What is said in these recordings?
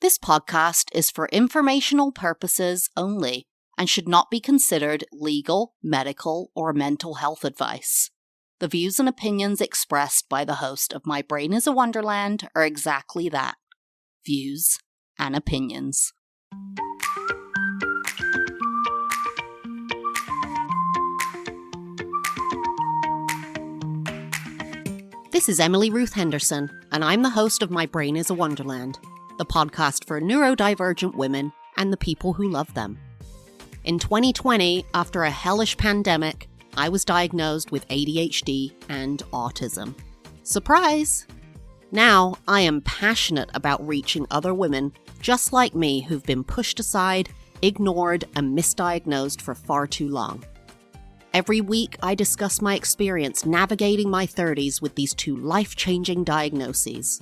This podcast is for informational purposes only and should not be considered legal, medical, or mental health advice. The views and opinions expressed by the host of My Brain is a Wonderland are exactly that, views and opinions. This is Emily Ruth Henderson, and I'm the host of My Brain is a Wonderland, the podcast for neurodivergent women and the people who love them. In 2020, after a hellish pandemic, I was diagnosed with ADHD and autism. Surprise! Now, I am passionate about reaching other women just like me who've been pushed aside, ignored, and misdiagnosed for far too long. Every week, I discuss my experience navigating my 30s with these two life-changing diagnoses.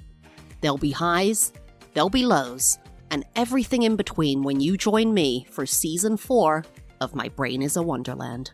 There'll be highs, there'll be lows, and everything in between when you join me for Season 4 of My Brain is a Wonderland.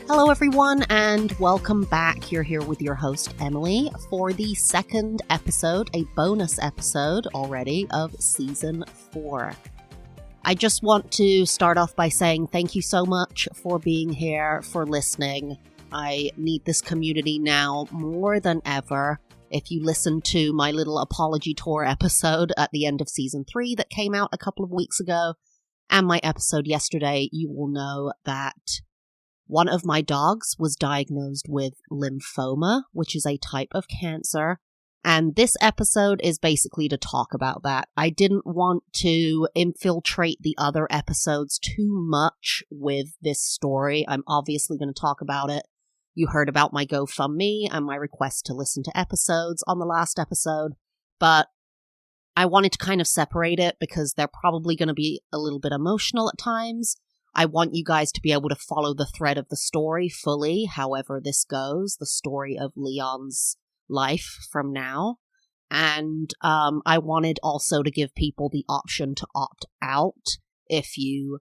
Hello everyone, and welcome back. You're here with your host, Emily, for the second episode, a bonus episode already of Season 4. I just want to start off by saying thank you so much for being here, for listening. I need this community now more than ever. If you listened to my little apology tour episode at the end of Season 3 that came out a couple of weeks ago, and my episode yesterday, you will know that one of my dogs was diagnosed with lymphoma, which is a type of cancer, and this episode is basically to talk about that. I didn't want to infiltrate the other episodes too much with this story. I'm obviously going to talk about it. You heard about my GoFundMe and my request to listen to episodes on the last episode, but I wanted to kind of separate it because they're probably going to be a little bit emotional at times. I want you guys to be able to follow the thread of the story fully, however this goes, the story of Leon's life from now. And I wanted also to give people the option to opt out. If you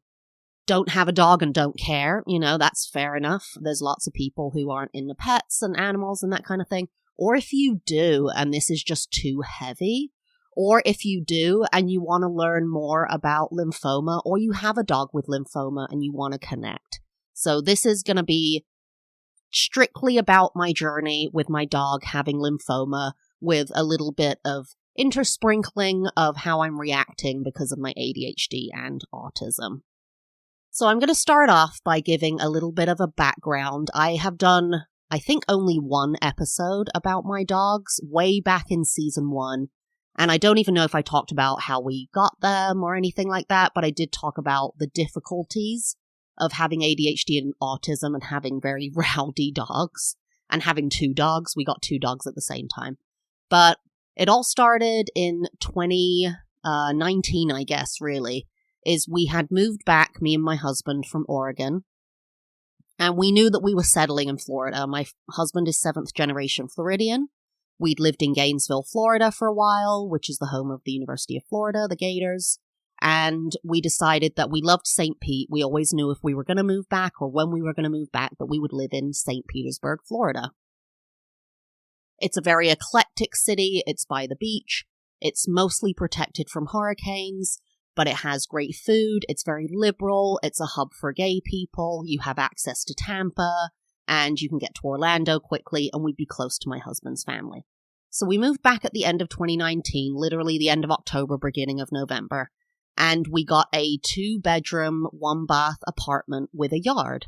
don't have a dog and don't care, that's fair enough. There's lots of people who aren't into pets and animals and that kind of thing. Or if you do, and this is just too heavy, or if you do and you want to learn more about lymphoma, or you have a dog with lymphoma and you want to connect. So this is going to be strictly about my journey with my dog having lymphoma, with a little bit of intersprinkling of how I'm reacting because of my ADHD and autism. So I'm going to start off by giving a little bit of a background. I have done, I think, only one episode about my dogs way back in Season 1. And I don't even know if I talked about how we got them or anything like that, but I did talk about the difficulties of having ADHD and autism and having very rowdy dogs and having two dogs. We got two dogs at the same time. But it all started in 2019, I guess, really, is we had moved back, me and my husband, from Oregon. And we knew that we were settling in Florida. My husband is 7th generation Floridian. We'd lived in Gainesville, Florida for a while, which is the home of the University of Florida, the Gators. And we decided that we loved St. Pete. We always knew if we were going to move back or when we were going to move back that we would live in St. Petersburg, Florida. It's a very eclectic city. It's by the beach. It's mostly protected from hurricanes, but it has great food. It's very liberal. It's a hub for gay people. You have access to Tampa, and you can get to Orlando quickly, and we'd be close to my husband's family. So we moved back at the end of 2019, literally the end of October, beginning of November, and we got a 2-bedroom, 1-bath apartment with a yard.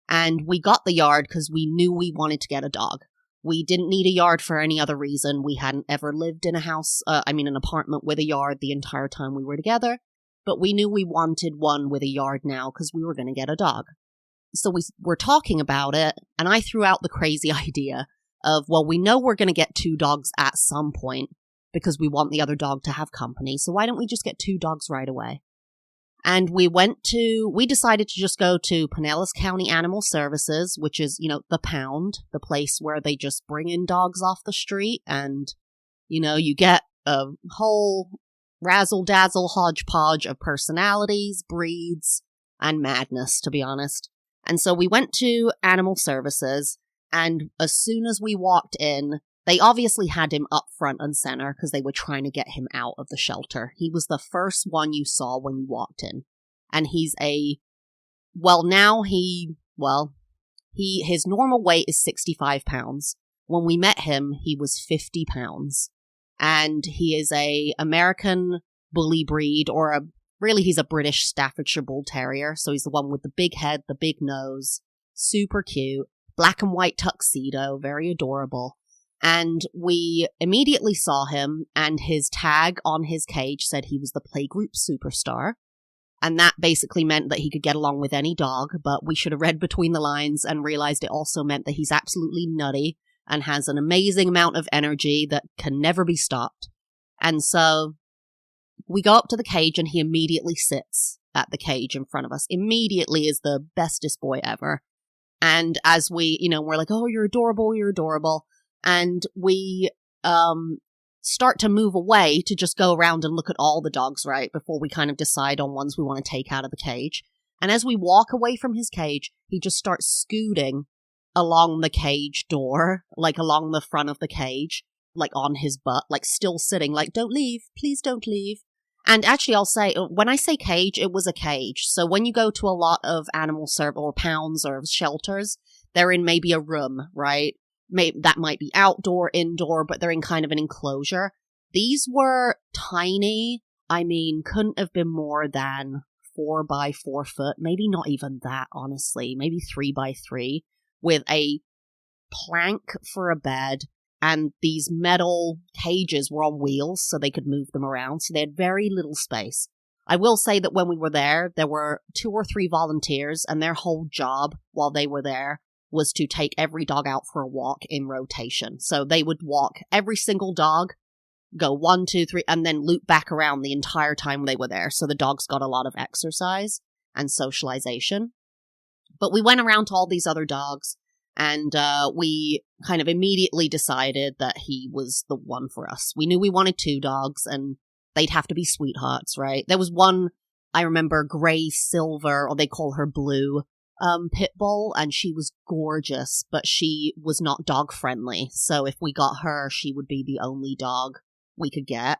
And we got the yard because we knew we wanted to get a dog. We didn't need a yard for any other reason. We hadn't ever lived in an apartment with a yard the entire time we were together, but we knew we wanted one with a yard now because we were going to get a dog. So we were talking about it, and I threw out the crazy idea of, well, we know we're going to get 2 dogs at some point because we want the other dog to have company, so why don't we just get 2 dogs right away? And we decided to just go to Pinellas County Animal Services, which is, the pound, the place where they just bring in dogs off the street. And, you get a whole razzle-dazzle hodgepodge of personalities, breeds, and madness, to be honest. And so we went to Animal Services, and as soon as we walked in, they obviously had him up front and center because they were trying to get him out of the shelter. He was the first one you saw when you walked in. And he's his normal weight is 65 pounds. When we met him, he was 50 pounds. And he is a American bully breed, he's a British Staffordshire Bull Terrier. So he's the one with the big head, the big nose, super cute, black and white tuxedo, very adorable. And we immediately saw him, and his tag on his cage said he was the playgroup superstar. And that basically meant that he could get along with any dog, but we should have read between the lines and realized it also meant that he's absolutely nutty and has an amazing amount of energy that can never be stopped. And so we go up to the cage, and he immediately sits at the cage in front of us. Immediately is the bestest boy ever. And as we're like, oh, you're adorable, you're adorable. And we start to move away to just go around and look at all the dogs, right, before we kind of decide on ones we want to take out of the cage. And as we walk away from his cage, he just starts scooting along the cage door, like along the front of the cage, like on his butt, like still sitting, like, don't leave, please don't leave. And actually, I'll say, when I say cage, it was a cage. So when you go to a lot of animal or pounds or shelters, they're in maybe a room, right? That might be outdoor, indoor, but they're in kind of an enclosure. These were tiny. I mean, couldn't have been more than 4 by 4 foot, maybe not even that, honestly, maybe 3 by 3, with a plank for a bed. And these metal cages were on wheels so they could move them around. So they had very little space. I will say that when we were there were 2 or 3 volunteers, and their whole job while they were there was to take every dog out for a walk in rotation. So they would walk every single dog, go 1, 2, 3, and then loop back around the entire time they were there. So the dogs got a lot of exercise and socialization. But we went around to all these other dogs, and we kind of immediately decided that he was the one for us. We knew we wanted 2 dogs, and they'd have to be sweethearts, right? There was one, I remember, gray, silver, or they call her blue, pit bull, and she was gorgeous, but she was not dog friendly. So if we got her, she would be the only dog we could get.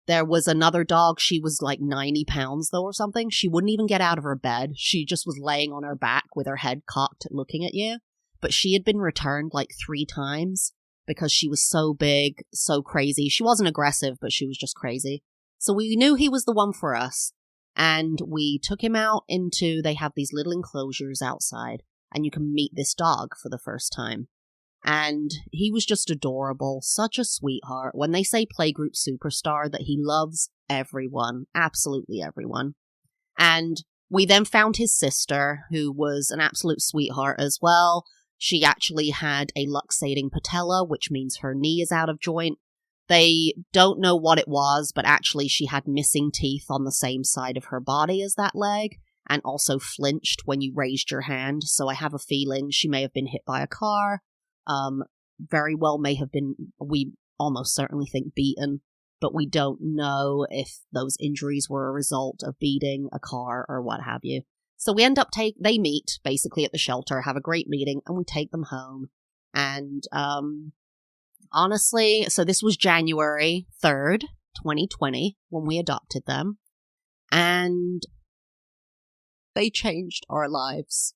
There was another dog, she was like 90 pounds though or something. She wouldn't even get out of her bed. She just was laying on her back with her head cocked looking at you. But she had been returned like 3 times because she was so big, so crazy. She wasn't aggressive, but she was just crazy. So we knew he was the one for us. And we took him out they have these little enclosures outside, and you can meet this dog for the first time. And he was just adorable, such a sweetheart. When they say playgroup superstar, that he loves everyone, absolutely everyone. And we then found his sister, who was an absolute sweetheart as well. She actually had a luxating patella, which means her knee is out of joint. They don't know what it was, but actually she had missing teeth on the same side of her body as that leg, and also flinched when you raised your hand. So I have a feeling she may have been hit by a car. Very well may have been, we almost certainly think, beaten, but we don't know if those injuries were a result of beating a car or what have you. So we end up they meet basically at the shelter, have a great meeting, and we take them home. And, honestly, so this was January 3rd, 2020, when we adopted them, and they changed our lives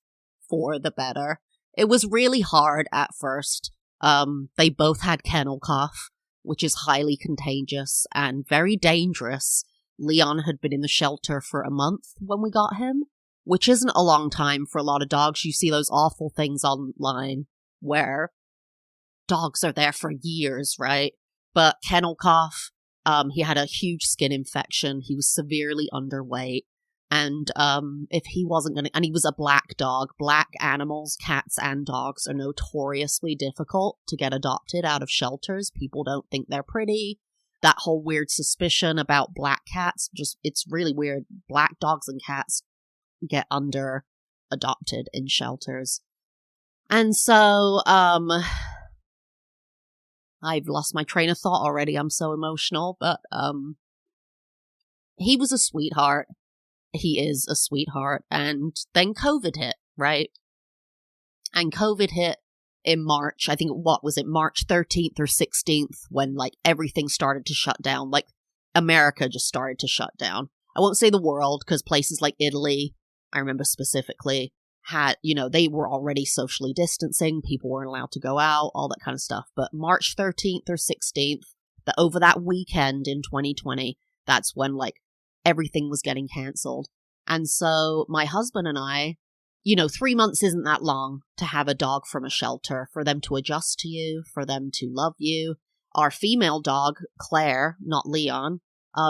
for the better. It was really hard at first. They both had kennel cough, which is highly contagious and very dangerous. Leon had been in the shelter for a month when we got him, which isn't a long time for a lot of dogs. You see those awful things online where dogs are there for years, right? But kennel cough, he had a huge skin infection. He was severely underweight. And if he wasn't going to, and he was a black dog. Black animals, cats and dogs, are notoriously difficult to get adopted out of shelters. People don't think they're pretty. that whole weird suspicion about black cats, it's really weird. Black dogs and cats get adopted in shelters. And so, I've lost my train of thought already. I'm so emotional, but, he was a sweetheart. He is a sweetheart. And then COVID hit, right? And COVID hit in March. I think, March 13th or 16th, when like everything started to shut down. Like America just started to shut down. I won't say the world, because places like Italy, I remember specifically, had, they were already socially distancing. People weren't allowed to go out, all that kind of stuff. But March 13th or 16th, over that weekend in 2020, that's when like everything was getting canceled. And so my husband and I, 3 months isn't that long to have a dog from a shelter, for them to adjust to you, for them to love you. Our female dog, Claire, not Leon,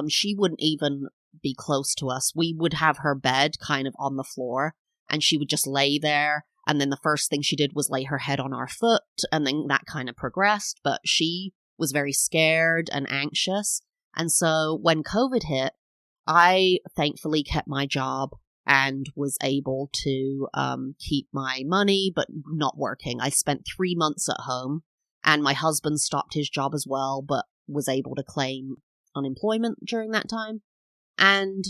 she wouldn't even be close to us. We would have her bed kind of on the floor, and she would just lay there. And then the first thing she did was lay her head on our foot, and then that kind of progressed. But she was very scared and anxious. And so when COVID hit, I thankfully kept my job and was able to keep my money, but not working. I spent 3 months at home, and my husband stopped his job as well, but was able to claim unemployment during that time. And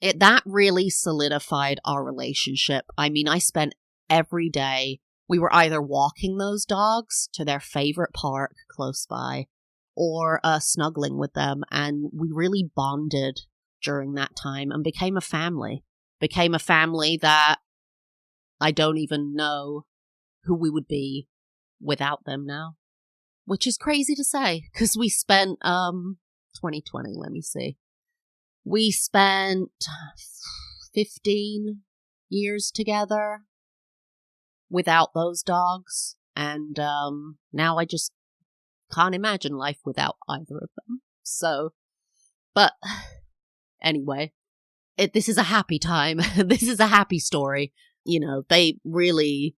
that really solidified our relationship. I mean, I spent every day, we were either walking those dogs to their favorite park close by, or snuggling with them, and we really bonded during that time and became a family that I don't even know who we would be without them now, which is crazy to say, because we spent 2020, let me see, we spent 15 years together without those dogs, and now I just can't imagine life without either of them. So, but anyway, this is a happy time. This is a happy story. They really,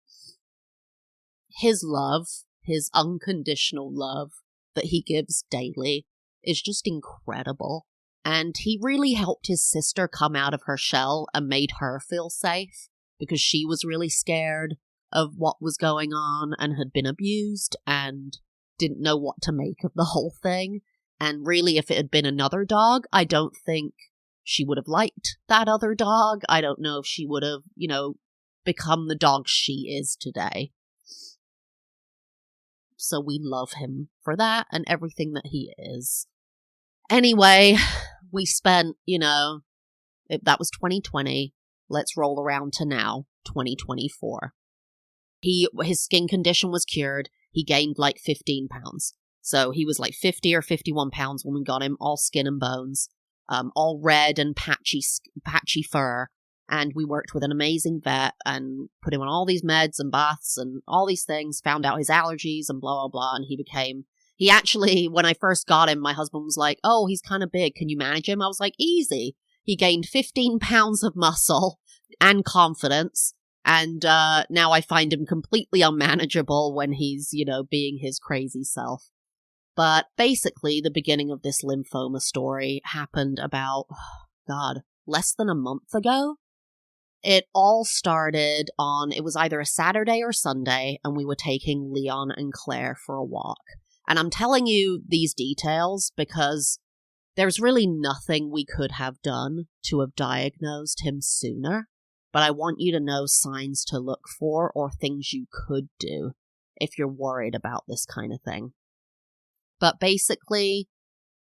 his love, his unconditional love that he gives daily is just incredible. And he really helped his sister come out of her shell and made her feel safe, because she was really scared of what was going on and had been abused and didn't know what to make of the whole thing. And really, if it had been another dog, I don't think she would have liked that other dog. I don't know if she would have, become the dog she is today. So we love him for that and everything that he is. Anyway, we spent, that was 2020. Let's roll around to now, 2024. His skin condition was cured. He gained like 15 pounds. So he was like 50 or 51 pounds when we got him, all skin and bones, all red and patchy fur. And we worked with an amazing vet and put him on all these meds and baths and all these things, found out his allergies and blah, blah, blah. And he actually, when I first got him, my husband was like, oh, he's kind of big. Can you manage him? I was like, easy. He gained 15 pounds of muscle and confidence. And now I find him completely unmanageable when he's, being his crazy self. But basically, the beginning of this lymphoma story happened about, less than a month ago. It all started it was either a Saturday or Sunday, and we were taking Leon and Claire for a walk. And I'm telling you these details because there's really nothing we could have done to have diagnosed him sooner. But I want you to know signs to look for or things you could do if you're worried about this kind of thing. But basically,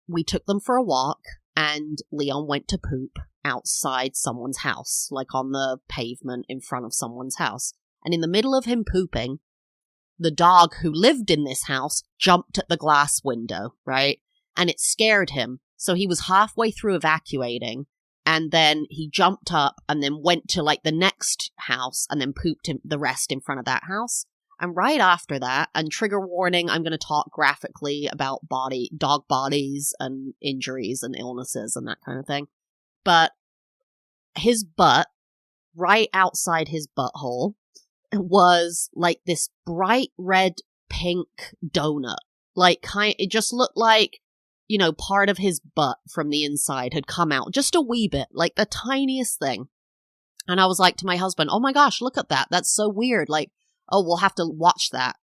we took them for a walk, and Leon went to poop outside someone's house, like on the pavement in front of someone's house. And in the middle of him pooping, the dog who lived in this house jumped at the glass window, right? And it scared him. So he was halfway through evacuating, and then he jumped up and then went to like the next house and then pooped the rest in front of that house. And right after that, and trigger warning, I'm going to talk graphically about dog bodies and injuries and illnesses and that kind of thing. But his butt, right outside his butthole, was like this bright red pink donut. It just looked like part of his butt from the inside had come out just a wee bit, like the tiniest thing. And I was like to my husband, oh my gosh, look at that. That's so weird. Like, oh, we'll have to watch that.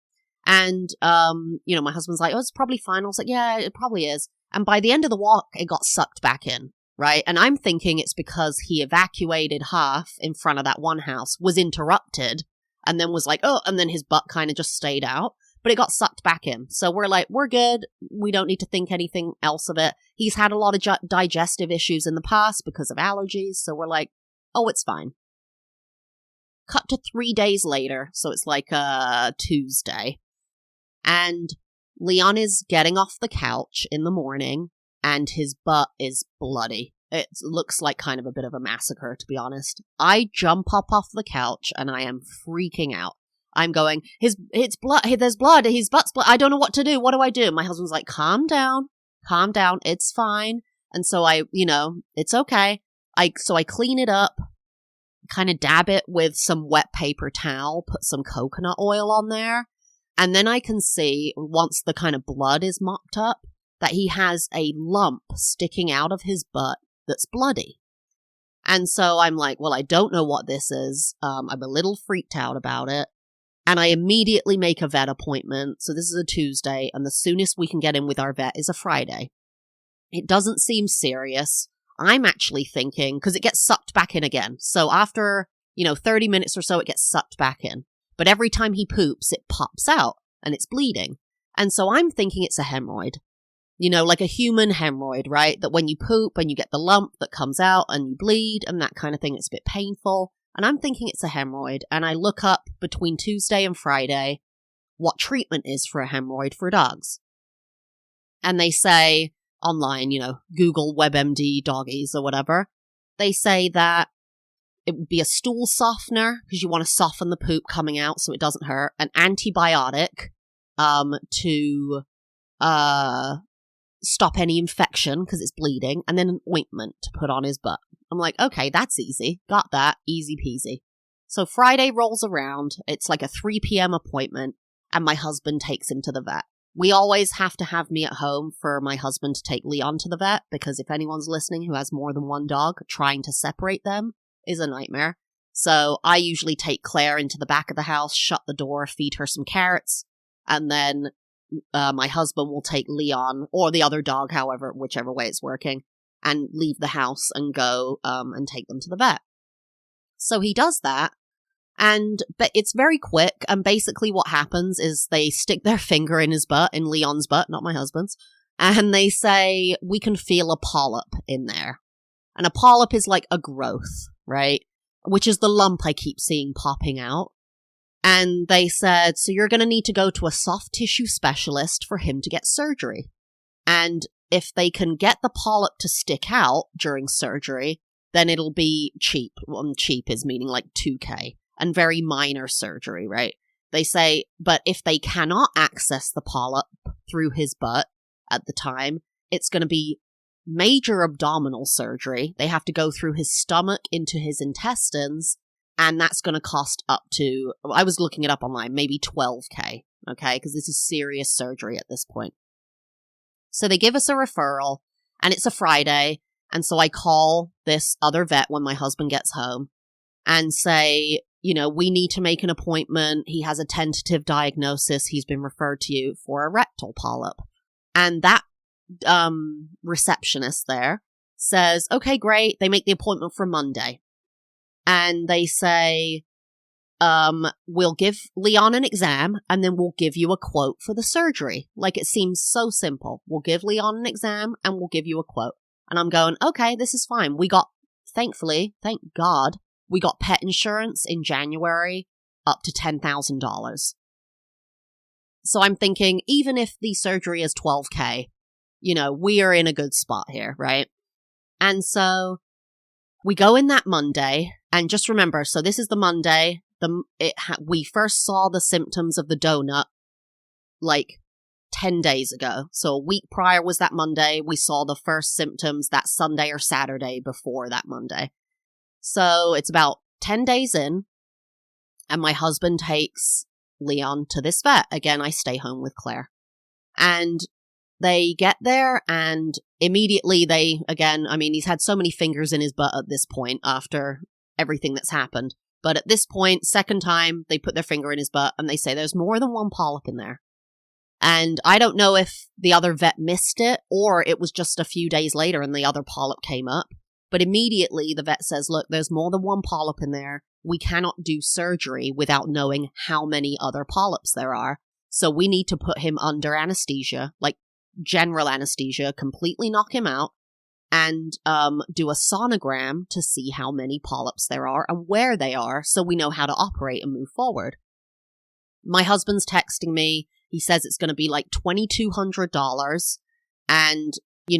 And, my husband's like, oh, it's probably fine. I was like, yeah, it probably is. And by the end of the walk, it got sucked back in, right? And I'm thinking it's because he evacuated half in front of that one house, was interrupted, and then was like, oh, and then his butt kind of just stayed out. But it got sucked back in. So we're like, we're good. We don't need to think anything else of it. He's had a lot of digestive issues in the past because of allergies. So we're like, oh, it's fine. Cut to 3 days later. So it's like a Tuesday. And Leon is getting off the couch in the morning and his butt is bloody. It looks like kind of a bit of a massacre, to be honest. I jump up off the couch and I am freaking out. I'm going, it's blood, there's blood, his butt's blood. I don't know what to do. What do I do? My husband's like, calm down, it's fine. And so it's okay. So I clean it up, kind of dab it with some wet paper towel, put some coconut oil on there. And then I can see, once the kind of blood is mopped up, that he has a lump sticking out of his butt that's bloody. And so I'm like, well, I don't know what this is. I'm a little freaked out about it. And I immediately make a vet appointment. So this is a Tuesday, and the soonest we can get in with our vet is a Friday. It doesn't seem serious. I'm actually thinking, because it gets sucked back in again. So after, 30 minutes or so, it gets sucked back in. But every time he poops, it pops out, and it's bleeding. And so I'm thinking it's a hemorrhoid. Like a human hemorrhoid, right? That when you poop and you get the lump that comes out and you bleed and that kind of thing, it's a bit painful. And I'm thinking it's a hemorrhoid. And I look up between Tuesday and Friday what treatment is for a hemorrhoid for dogs. And they say online, Google WebMD doggies or whatever. They say that it would be a stool softener because you want to soften the poop coming out so it doesn't hurt. An antibiotic to stop any infection because it's bleeding. And then an ointment to put on his butt. I'm like, okay, that's easy. Got that. Easy peasy. So Friday rolls around. It's like a 3 p.m. appointment, and my husband takes him to the vet. We always have to have me at home for my husband to take Leon to the vet, because if anyone's listening who has more than one dog, trying to separate them is a nightmare. So I usually take Claire into the back of the house, shut the door, feed her some carrots, and then my husband will take Leon, or the other dog, whichever way it's working, and leave the house and go and take them to the vet. So he does that, but it's very quick, and basically what happens is they stick their finger in his butt, in Leon's butt, not my husband's, and they say, we can feel a polyp in there. And a polyp is like a growth, right? Which is the lump I keep seeing popping out. And they said, so you're going to need to go to a soft tissue specialist for him to get surgery. And if they can get the polyp to stick out during surgery, then it'll be cheap. Well, cheap is meaning like $2,000, and very minor surgery, right? They say, but if they cannot access the polyp through his butt at the time, it's going to be major abdominal surgery. They have to go through his stomach into his intestines, and that's going to cost up to, I was looking it up online, maybe $12,000, okay? Because this is serious surgery at this point. So they give us a referral, and it's a Friday, and so I call this other vet when my husband gets home and say, we need to make an appointment. He has a tentative diagnosis. He's been referred to you for a rectal polyp. And that receptionist there says, okay, great. They make the appointment for Monday. And they say, we'll give Leon an exam, and then we'll give you a quote for the surgery. Like, it seems so simple. We'll give Leon an exam, and we'll give you a quote. And I'm going, okay, this is fine. Thankfully, thank God, we got pet insurance in January up to $10,000. So I'm thinking, even if the surgery is $12,000, we are in a good spot here, right? And so we go in that Monday, and just remember, so this is the Monday. We first saw the symptoms of the donut like 10 days ago. So a week prior was that Monday. We saw the first symptoms that Sunday or Saturday before that Monday. So it's about 10 days in, and my husband takes Leon to this vet. Again, I stay home with Claire. And they get there and immediately he's had so many fingers in his butt at this point after everything that's happened. But at this point, second time, they put their finger in his butt and they say there's more than one polyp in there. And I don't know if the other vet missed it or it was just a few days later and the other polyp came up. But immediately the vet says, look, there's more than one polyp in there. We cannot do surgery without knowing how many other polyps there are. So we need to put him under anesthesia, like general anesthesia, completely knock him out, and do a sonogram to see how many polyps there are and where they are so we know how to operate and move forward. My husband's texting me. He says it's going to be like $2,200 and,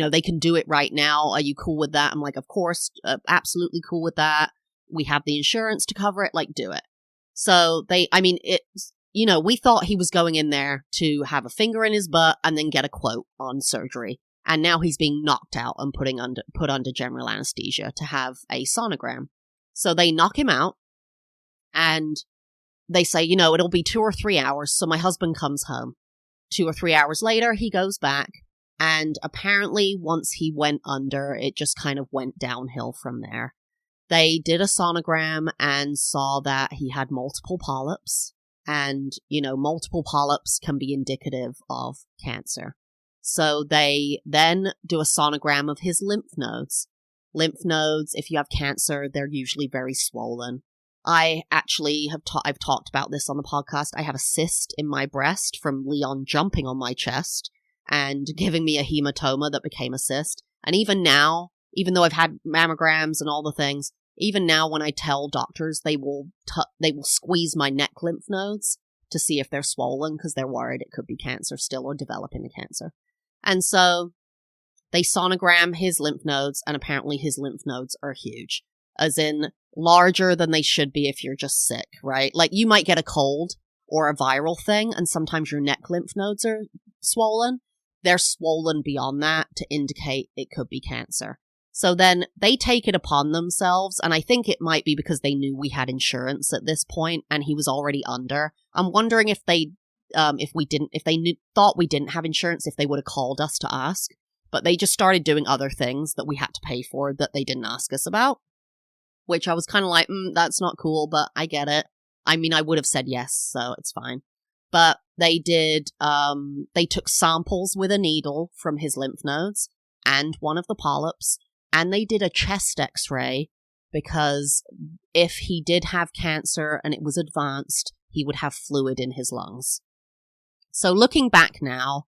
they can do it right now. Are you cool with that? I'm like, of course, absolutely cool with that. We have the insurance to cover it. Like, do it. So we thought he was going in there to have a finger in his butt and then get a quote on surgery. And now he's being knocked out and put under general anesthesia to have a sonogram. So they knock him out and they say, it'll be 2 or 3 hours. So my husband comes home. 2 or 3 hours later, he goes back. And apparently once he went under, it just kind of went downhill from there. They did a sonogram and saw that he had multiple polyps. And, multiple polyps can be indicative of cancer. So they then do a sonogram of his lymph nodes. Lymph nodes, if you have cancer, they're usually very swollen. I actually I've talked about this on the podcast. I have a cyst in my breast from Leon jumping on my chest and giving me a hematoma that became a cyst. And even now, even though I've had mammograms and all the things, even now when I tell doctors, they will squeeze my neck lymph nodes to see if they're swollen because they're worried it could be cancer still or developing a cancer. And so they sonogram his lymph nodes, and apparently his lymph nodes are huge, as in larger than they should be if you're just sick, right? Like you might get a cold or a viral thing, and sometimes your neck lymph nodes are swollen. They're swollen beyond that to indicate it could be cancer. So then they take it upon themselves, and I think it might be because they knew we had insurance at this point, and he was already under. I'm wondering if they thought we didn't have insurance, if they would have called us to ask. But they just started doing other things that we had to pay for that they didn't ask us about, which I was kind of like, that's not cool, but I get it. I mean, I would have said yes, so it's fine. But they took samples with a needle from his lymph nodes and one of the polyps, and they did a chest x-ray because if he did have cancer and it was advanced, he would have fluid in his lungs. So looking back now,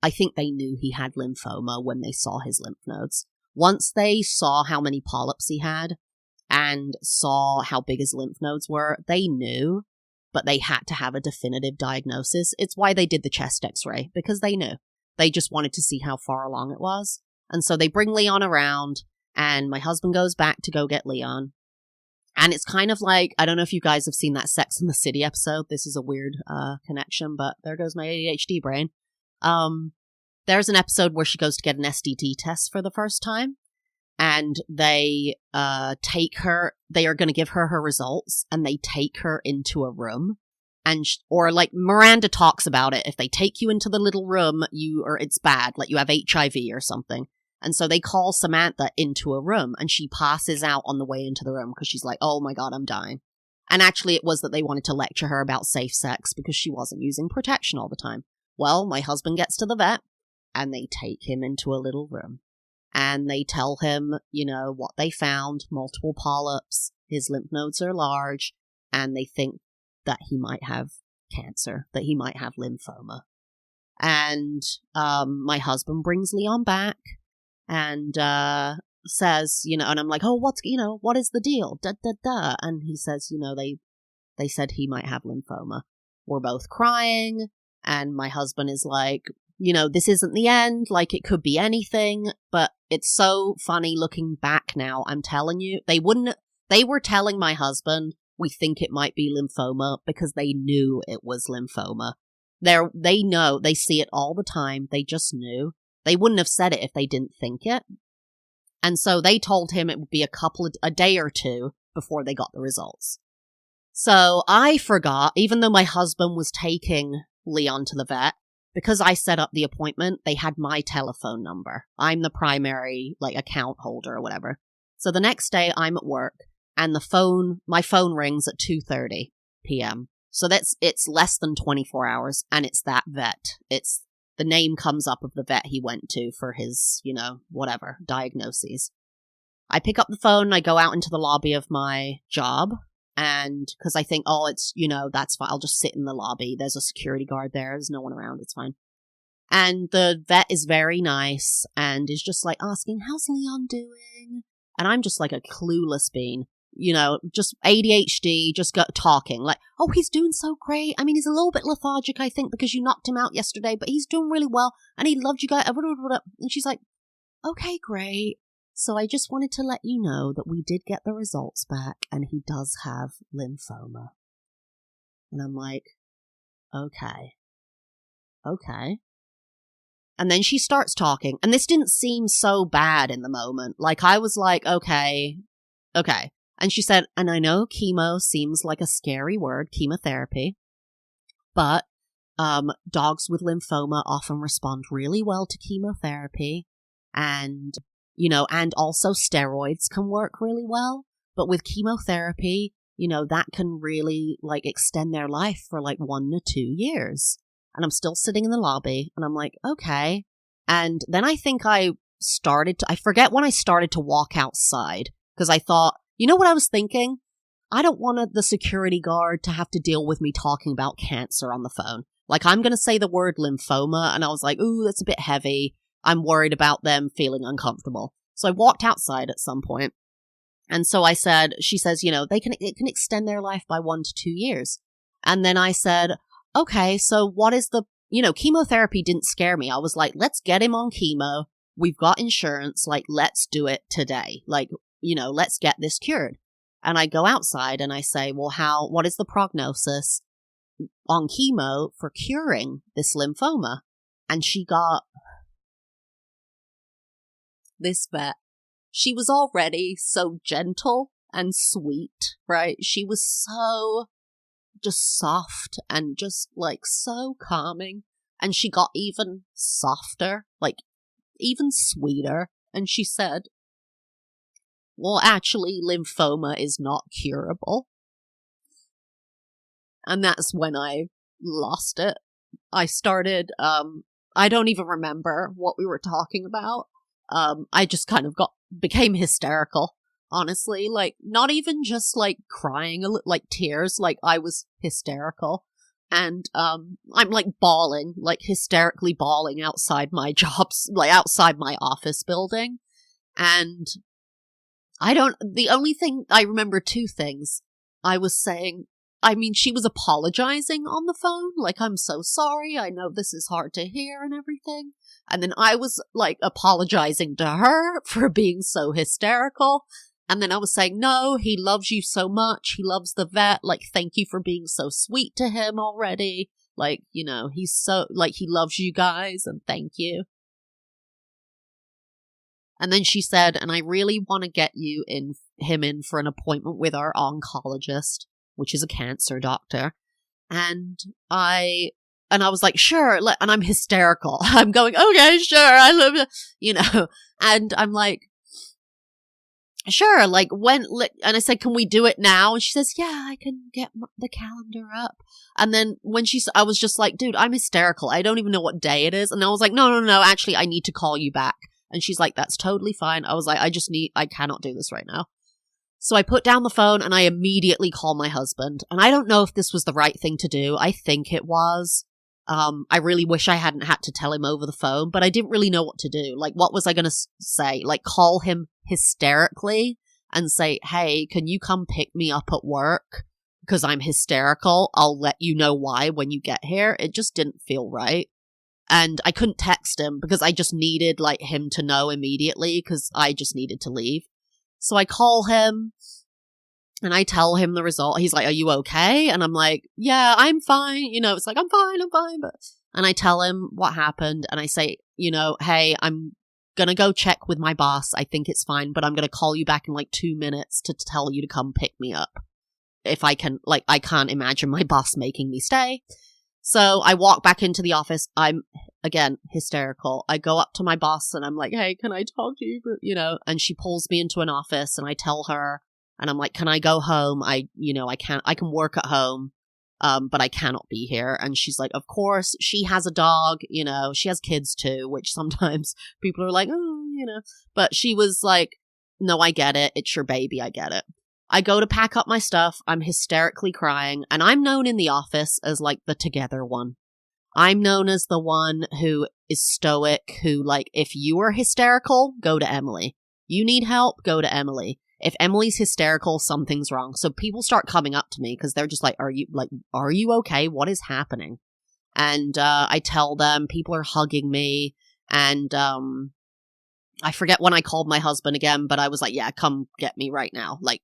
I think they knew he had lymphoma when they saw his lymph nodes. Once they saw how many polyps he had and saw how big his lymph nodes were, they knew, but they had to have a definitive diagnosis. It's why they did the chest x-ray, because they knew. They just wanted to see how far along it was. And so they bring Leon around, and my husband goes back to go get Leon. And it's kind of like, I don't know if you guys have seen that Sex and the City episode. This is a weird connection, but there goes my ADHD brain. There's an episode where she goes to get an STD test for the first time. And they take her, they are going to give her her results, and they take her into a room. And or like Miranda talks about it. If they take you into the little room, it's bad, like you have HIV or something. And so they call Samantha into a room, and she passes out on the way into the room because she's like, oh my God, I'm dying. And actually it was that they wanted to lecture her about safe sex because she wasn't using protection all the time. Well, my husband gets to the vet, and they take him into a little room. And they tell him, what they found, multiple polyps, his lymph nodes are large, and they think that he might have cancer, that he might have lymphoma. And my husband brings Leon back and says, and I'm like, oh, what is the deal? Da, da, da. And he says, they said he might have lymphoma. We're both crying, and my husband is like, this isn't the end, like it could be anything. But it's so funny looking back now, I'm telling you, they were telling my husband, we think it might be lymphoma because they knew it was lymphoma. They know, they see it all the time. They just knew. They wouldn't have said it if they didn't think it. And so they told him it would be a day or two before they got the results. So I forgot, even though my husband was taking Leon to the vet, because I set up the appointment, they had my telephone number. I'm the primary, like, account holder or whatever. So the next day I'm at work and my phone rings at 2:30 p.m. So it's less than 24 hours and it's that vet. The name comes up of the vet he went to for his, whatever, diagnoses. I pick up the phone and I go out into the lobby of my job. And because I think, it's, that's fine. I'll just sit in the lobby. There's a security guard there. There's no one around. It's fine. And the vet is very nice and is just like asking, how's Leon doing? And I'm just like a clueless bean, just ADHD, just got talking like, oh, he's doing so great. I mean, he's a little bit lethargic, I think, because you knocked him out yesterday, but he's doing really well. And he loved you guys. And she's like, okay, great. So I just wanted to let you know that we did get the results back and he does have lymphoma. And I'm like, okay. And then she starts talking, and this didn't seem so bad in the moment. Like, I was like, okay. And she said, and I know chemo seems like a scary word, chemotherapy, but dogs with lymphoma often respond really well to chemotherapy, and, and also steroids can work really well. But with chemotherapy, that can really, like, extend their life for, like, 1 to 2 years. And I'm still sitting in the lobby, and I'm like, okay. And then I think I forget when I started to walk outside, because I thought, you know what I was thinking? I don't want the security guard to have to deal with me talking about cancer on the phone. Like, I'm going to say the word lymphoma, and I was like, ooh, that's a bit heavy. I'm worried about them feeling uncomfortable. So I walked outside at some point, and so she says, it can extend their life by 1 to 2 years. And then I said, okay, so what is chemotherapy didn't scare me. I was like, let's get him on chemo. We've got insurance. Like, let's do it today. Like, let's get this cured. And I go outside and I say, well, what is the prognosis on chemo for curing this lymphoma? And she got this vet. She was already so gentle and sweet, right? She was so just soft and just like so calming. And she got even softer, like even sweeter. And she said, well, actually, lymphoma is not curable. And that's when I lost it. I started, I don't even remember what we were talking about. I just kind of became hysterical. Honestly, like, not even just, like, crying, like, tears, like, I was hysterical. And, I'm, like, bawling, like, hysterically bawling outside my outside my office building. And the only thing, I remember 2 things. I was saying, she was apologizing on the phone, like, I'm so sorry, I know this is hard to hear and everything. And then I was, like, apologizing to her for being so hysterical. And then I was saying, no, he loves you so much. He loves the vet. Like, thank you for being so sweet to him already. Like, he's so, like, he loves you guys and thank you. And then she said, and I really want to get him in for an appointment with our oncologist, which is a cancer doctor. And I was like, sure. And I'm hysterical. I'm going, okay, sure. I love you, and I'm like, sure, like, when, and I said, can we do it now? And she says, yeah, I can get the calendar up. And then I was just like, dude, I'm hysterical. I don't even know what day it is. And I was like, no, actually, I need to call you back. And she's like, that's totally fine. I was like, I cannot do this right now. So I put down the phone and I immediately call my husband. And I don't know if this was the right thing to do. I think it was. I really wish I hadn't had to tell him over the phone, but I didn't really know what to do. Like, what was I going to say? Like, call him hysterically and say, hey, can you come pick me up at work? Because I'm hysterical. I'll let you know why when you get here. It just didn't feel right. And I couldn't text him because I just needed, like, him to know immediately because I just needed to leave. So I call him and I tell him the result. He's like, are you okay? And I'm like, yeah, I'm fine. It's like, I'm fine. And I tell him what happened. And I say, hey, I'm going to go check with my boss. I think it's fine, but I'm going to call you back in like 2 minutes to tell you to come pick me up. If I can, like, I can't imagine my boss making me stay. So I walk back into the office. I'm, again, hysterical. I go up to my boss and I'm like, hey, can I talk to you? And she pulls me into an office and I tell her, and I'm like, can I go home? I can work at home, but I cannot be here. And she's like, of course. She has a dog, she has kids too, which sometimes people are like, but she was like, no, I get it. It's your baby. I get it. I go to pack up my stuff. I'm hysterically crying, and I'm known in the office as like the together one. I'm known as the one who is stoic, who like, if you are hysterical, go to Emily. You need help, go to Emily. If Emily's hysterical, something's wrong. So people start coming up to me because they're just like, are you okay? What is happening? And I tell them, people are hugging me, and I forget when I called my husband again, but I was like, yeah, come get me right now. Like,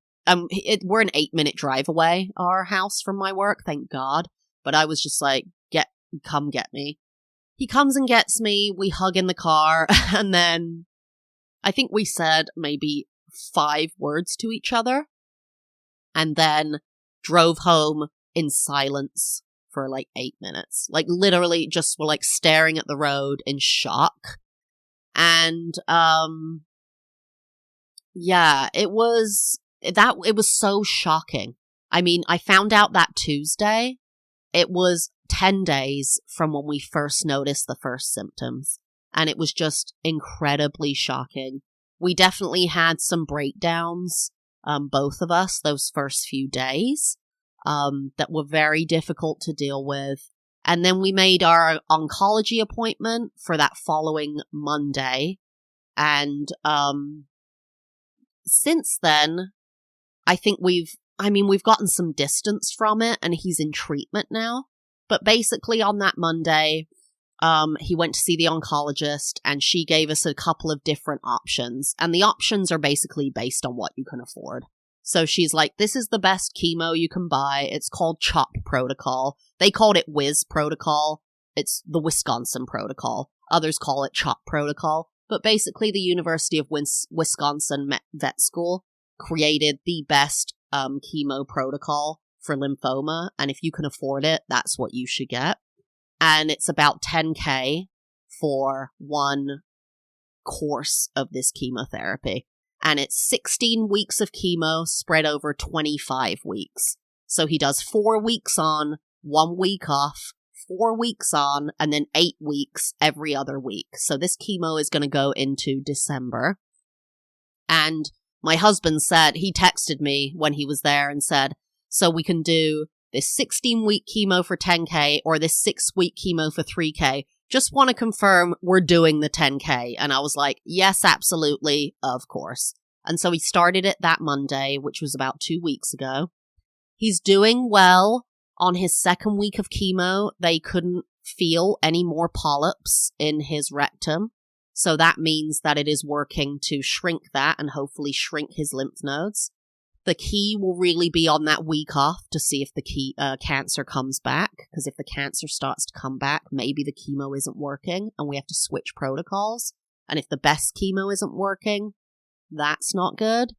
we're an 8-minute drive away, our house, from my work, thank God. But I was just like, come get me. He comes and gets me. We hug in the car. And then I think we said maybe 5 words to each other. And then drove home in silence for like 8 minutes. Like literally just were like staring at the road in shock. And yeah, it was so shocking. I mean, I found out that Tuesday. It was 10 days from when we first noticed the first symptoms, and it was just incredibly shocking. We definitely had some breakdowns, both of us, those first few days, that were very difficult to deal with. And then we made our oncology appointment for that following Monday. And since then, I think we've gotten some distance from it, and he's in treatment now. But basically on that Monday, he went to see the oncologist, and she gave us a couple of different options. And the options are basically based on what you can afford. So she's like, this is the best chemo you can buy. It's called CHOP protocol. They called it WIS protocol. It's the Wisconsin protocol. Others call it CHOP protocol. But basically the University of Wisconsin Vet School created the best chemo protocol for lymphoma. And if you can afford it, that's what you should get. And it's about $10,000 for one course of this chemotherapy. And it's 16 weeks of chemo spread over 25 weeks. So he does 4 weeks on, 1 week off, 4 weeks on, and then 8 weeks every other week. So this chemo is going to go into December. And my husband said, he texted me when he was there and said, so we can do this 16-week chemo for $10,000 or this 6-week chemo for $3,000. Just want to confirm we're doing the $10,000. And I was like, yes, absolutely, of course. And so he started it that Monday, which was about 2 weeks ago. He's doing well. On his second week of chemo, they couldn't feel any more polyps in his rectum. So that means that it is working to shrink that and hopefully shrink his lymph nodes. The key will really be on that week off to see if the cancer comes back. Because if the cancer starts to come back, maybe the chemo isn't working and we have to switch protocols. And if the best chemo isn't working, that's not good.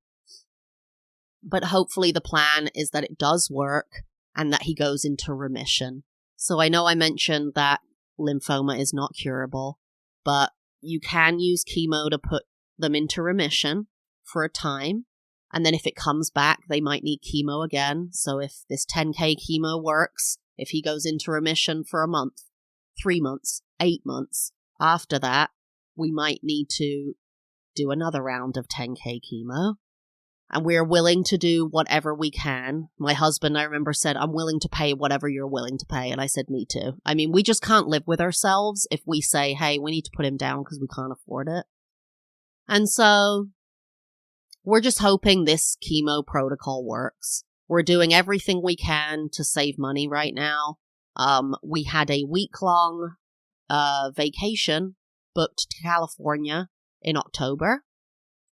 But hopefully the plan is that it does work and that he goes into remission. So I know I mentioned that lymphoma is not curable, but you can use chemo to put them into remission for a time. And then if it comes back, they might need chemo again. So if this $10,000 chemo works, if he goes into remission for a month, 3 months, 8 months, after that, we might need to do another round of $10,000 chemo. And we're willing to do whatever we can. My husband, I remember, said, I'm willing to pay whatever you're willing to pay. And I said, me too. I mean, we just can't live with ourselves if we say, hey, we need to put him down because we can't afford it. And so we're just hoping this chemo protocol works. We're doing everything we can to save money right now. We had a week-long vacation booked to California in October.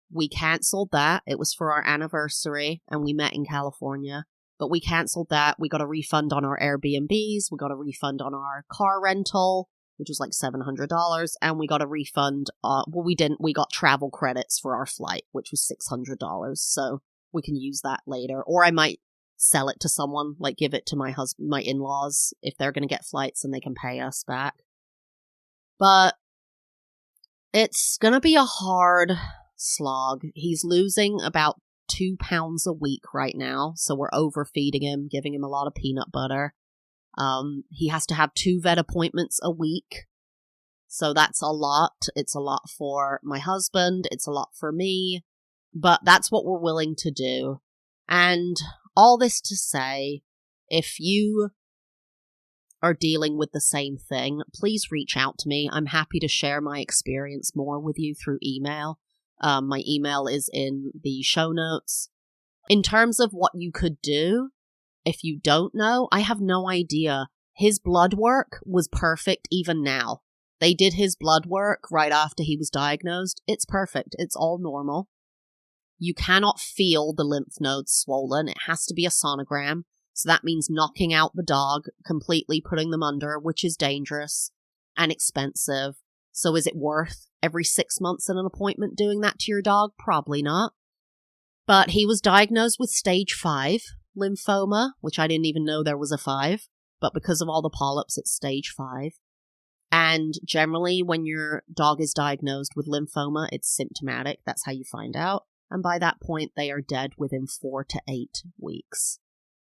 We canceled that. It was for our anniversary, and we met in California. But we canceled that. We got a refund on our Airbnbs. We got a refund on our car rental, which was like $700. And we got a refund. We didn't. We got travel credits for our flight, which was $600. So we can use that later. Or I might sell it to someone, like give it to my husband, my in-laws, if they're going to get flights and they can pay us back. But it's going to be a hard slog. He's losing about 2 pounds a week right now, so we're overfeeding him, giving him a lot of peanut butter. He has to have 2 vet appointments a week, so that's a lot. It's a lot for my husband, it's a lot for me, but that's what we're willing to do. And all this to say, if you are dealing with the same thing, please reach out to me. I'm happy to share my experience more with you through email. My email is in the show notes. In terms of what you could do, if you don't know, I have no idea. His blood work was perfect even now. They did his blood work right after he was diagnosed. It's perfect. It's all normal. You cannot feel the lymph nodes swollen. It has to be a sonogram. So that means knocking out the dog, completely putting them under, which is dangerous and expensive. So is it worth every 6 months in an appointment doing that to your dog? Probably not. But he was diagnosed with stage 5 lymphoma, which I didn't even know there was a 5. But because of all the polyps, it's stage 5. And generally, when your dog is diagnosed with lymphoma, it's symptomatic. That's how you find out. And by that point, they are dead within 4 to 8 weeks.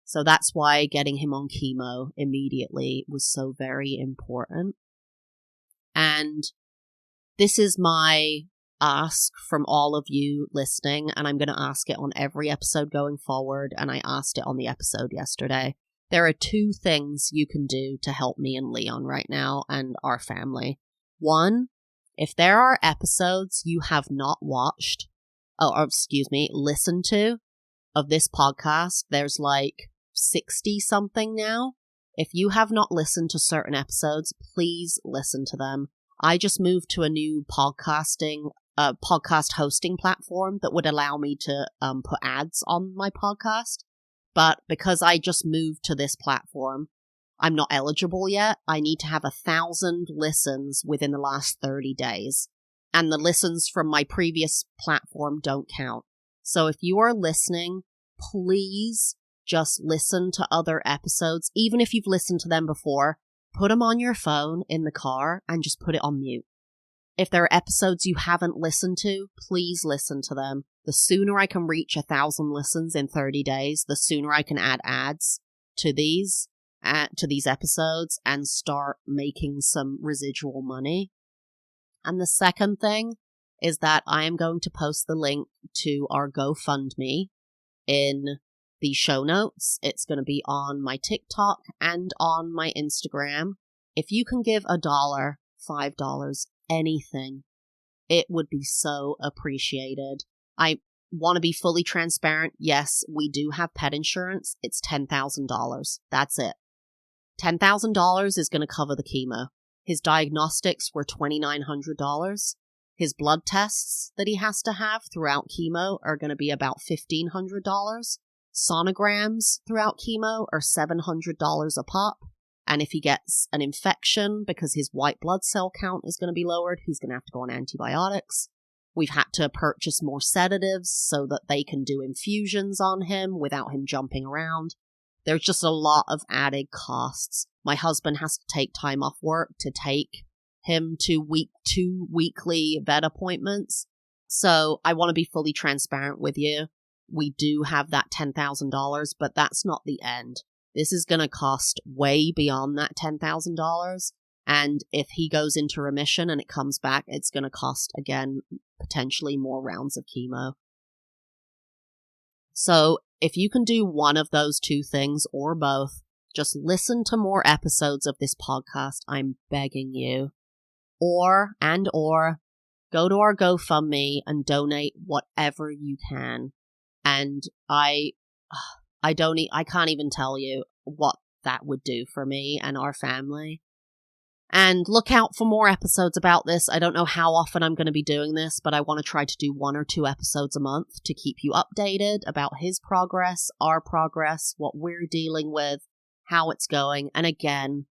So that's why getting him on chemo immediately was so very important. And this is my ask from all of you listening, and I'm going to ask it on every episode going forward, and I asked it on the episode yesterday. There are 2 things you can do to help me and Leon right now and our family. 1, if there are episodes you have not watched, listened to of this podcast, there's like 60 something now. If you have not listened to certain episodes, please listen to them. I just moved to a new podcast hosting platform that would allow me to put ads on my podcast. But because I just moved to this platform, I'm not eligible yet. I need to have 1,000 listens within the last 30 days. And the listens from my previous platform don't count. So if you are listening, please just listen to other episodes. Even if you've listened to them before, put them on your phone in the car and just put it on mute. If there are episodes you haven't listened to, please listen to them. The sooner I can reach 1,000 listens in 30 days, the sooner I can add ads to these episodes and start making some residual money. And the second thing is that I am going to post the link to our GoFundMe in the show notes. It's going to be on my TikTok and on my Instagram. If you can give $1, $5, anything, it would be so appreciated. I want to be fully transparent. Yes, we do have pet insurance. It's $10,000. That's it. $10,000 is going to cover the chemo. His diagnostics were $2,900. His blood tests that he has to have throughout chemo are going to be about $1,500. Sonograms throughout chemo are $700 a pop. And if he gets an infection because his white blood cell count is going to be lowered, he's going to have to go on antibiotics. We've had to purchase more sedatives so that they can do infusions on him without him jumping around. There's just a lot of added costs. My husband has to take time off work to take him to 2 weekly vet appointments. So I want to be fully transparent with you. We do have that $10,000, but that's not the end. This is going to cost way beyond that $10,000. And if he goes into remission and it comes back, it's going to cost, again, potentially more rounds of chemo. So if you can do one of those 2 things or both, just listen to more episodes of this podcast. I'm begging you. Or go to our GoFundMe and donate whatever you can. And I can't even tell you what that would do for me and our family. And look out for more episodes about this. I don't know how often I'm going to be doing this, but I want to try to do 1 or 2 episodes a month to keep you updated about his progress, our progress, what we're dealing with, how it's going. And again,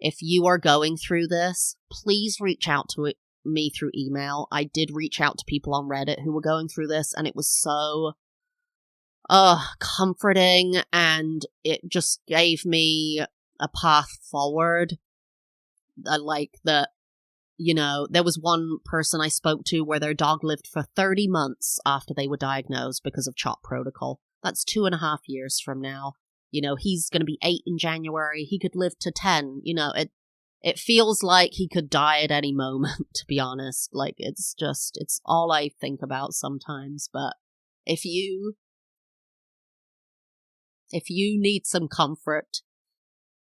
if you are going through this, please reach out to me through email. I did reach out to people on Reddit who were going through this, and it was so comforting, and it just gave me a path forward. I like that, there was one person I spoke to where their dog lived for 30 months after they were diagnosed because of CHOP protocol. That's 2.5 years from now. He's going to be 8 in January. He could live to 10. It feels like he could die at any moment, to be honest. Like, it's all I think about sometimes. But if you need some comfort,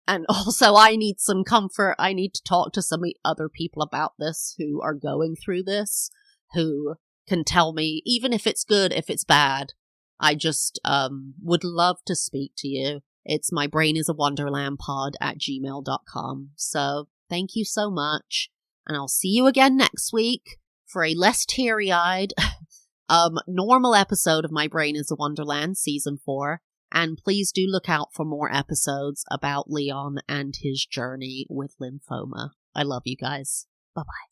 and also I need some comfort, I need to talk to some other people about this who are going through this, who can tell me, even if it's good, if it's bad. I just would love to speak to you. It's mybrainisaWonderlandpod@gmail.com. So thank you so much. And I'll see you again next week for a less teary-eyed, normal episode of My Brain is a Wonderland, Season 4. And please do look out for more episodes about Leon and his journey with lymphoma. I love you guys. Bye-bye.